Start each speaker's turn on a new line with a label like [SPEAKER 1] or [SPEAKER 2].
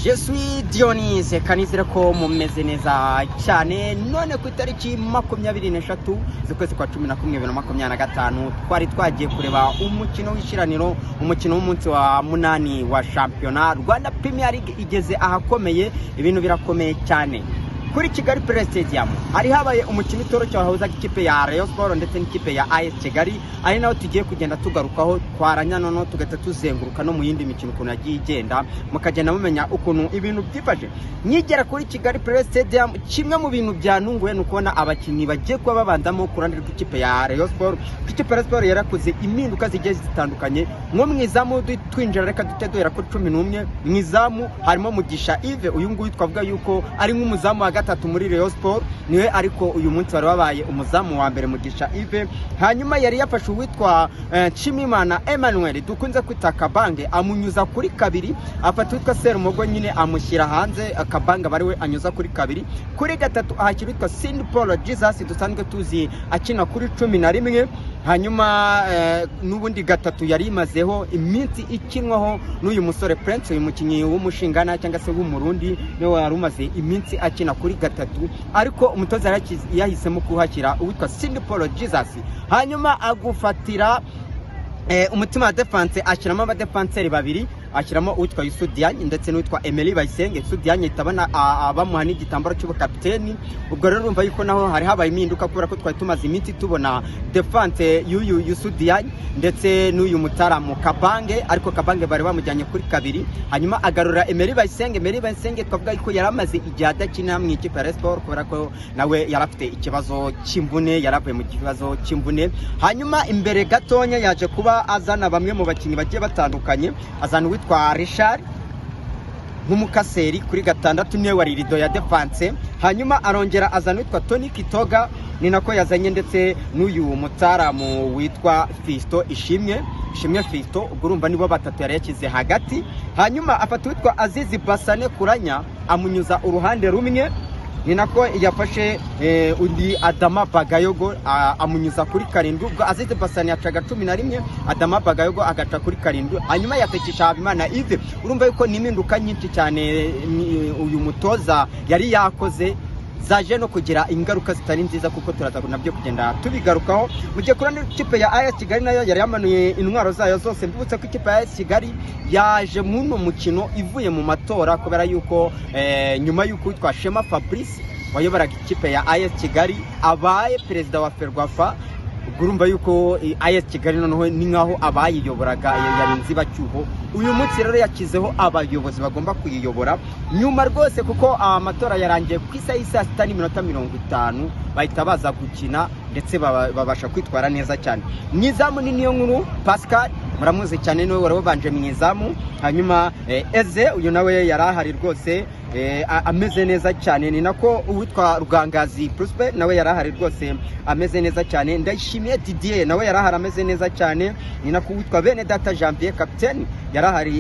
[SPEAKER 1] Je suis Dionise kanizira ko mumeze neza cyane none ku itariki 23 z'ukwezi kwa 11 2025 twari twagiye kureba umukino w'ishiraniro umukino w'umunsi wa 8 wa Championnat Rwanda Premier League igeze ahakomeye ibintu birakomeye cyane kuri Kigali Press Stadium hari habaye umukino itoroshye wahuza ikipe ya Rayon Sport ndetse n'ikipe ya AS Kigali ari naho tugiye kugenda tugarukaho twaranya nono tugata tuzenguruka no mu yindi mikino ukuntu yagiye igenda mukagenda mumenya ukuntu ibintu byifashe nyigera kuri Kigali Press Stadium kimwe mu bintu byanunguye nukubona abakinyi bagiye kuba babandamo kurandira ikipe ya Rayon Sport ikipe ya Rayon Sport yarakoze impinduka zigiye zitandukanye nko mwizamu twinjira reka dutedoera ko 11 mwizamu harimo Mugisha Yves uyu nguyu twavuga yuko ari nk'umuzamu wa gatatu muri Rayon Sport niwe ariko uyu munsi wari wabaye umuzamu wa mbere Mugisha Yves hanyuma yari yafashe uwitwa Chimimana Emmanuel dukunze kwita Kabange amunyuza kuri kabiri afata witwa Serumogo nyine amushyira hanze Kabange bariwe anyuza kuri kabiri kuri gatatu ahakira witwa Saint Paul Jesus dusanzwe tuzi akina kuri 11 hanyuma n'ubundi gatatu yari imazeho iminsi ikinwaho n'uyu musore Prince uyu mukinyi w'umushingana cyangwa se w'umurundi niwe wari umaze iminsi akina kuri gatatu ariko umutoza yahisemo kuhakira uwitwa Saint Paul Jesus hanyuma agufatira umutima wa defense akiramo aba defenseurs babiri akiramo uwitwa Youssou Diagne ndetse n'uwitwa Emery Bayisenge Youssou Diagne itabana abamuha n'igitambaro cy'ubukapiteni ubwo rero urumva yuko naho hari habaye impinduka kubera ko twari tumaze iminsi tubona defense y'uyu Youssou Diagne ndetse n'uyu mutaramu Kabange ariko Kabange bari bamujyanye kuri kabiri hanyuma agarura Emery Bayisenge twavuga yuko yaramaze igihe adakina mu ikipe ya Sport kubera ko nawe yarafite ikibazo cy'imvune yaravuye mu kibazo cy'imvune hanyuma imbere gatonya yaje kuba azana bamwe mu bakinyi bagiye batandukanye azana witwa Richard nk'umukaseri kuri gatandatu niwe wari rido ya defense hanyuma arongera azana witwa Tony Kitoga ni nako yazanye ndetse n'uyu mutaramu witwa Fisto Ishimwe Fisto ubwo urumva nibo batatu yari yakize hagati hanyuma afata witwa Azizi Basane Kuranya amunyuza uruhande rumwe ni nako yafashe undi Adama Bagayogo amunyuza kuri karindwi ubwo Azizi Basane yacaga 11 Adama Bagayogo agaca kuri karindwi hanyuma yatekisha Habimana Yves urumva yuko niminduka nyinshi cyane uyu mutoza yari yakoze zaje no kugira ingaruka zitari nziza kuko turatago nabyo kugenda tubigarukaho mugiye kurana ikipe ya AS Kigali nayo yari yamanuye intwaro zayo zose mbibutse ko ikipe ya AS Kigali yaje muno mukino ivuye mu matora kubera yuko nyuma yuko witwa Shema Fabrice wayobora ikipe ya AS Kigali abaye perezida wa Ferwafa urumva yuko AS Kigali noneho ni nkaho abayiyoboraga yari nzibacyuho uyu munsi rero yakizeho abayobozi bagomba kuyiyobora nyuma rwose kuko amatora yarangiye ku isaha y'isa 6:50 bahita baza gukina ndetse babasha kwitwara neza cyane mwizamu ni niyo nkuru Pascal muramuze cyane niwe wari wabanje mwizamu hanyuma Eze uyu nawe yarahari rwose ameze neza cyane ni nako uwitwa Rugangazi Prosper nawe yarahari rwose ameze neza cyane Ndayishimiye Didier nawe yarahari ameze neza cyane ni nako uwitwa Benedata Janvier capitaine yarahari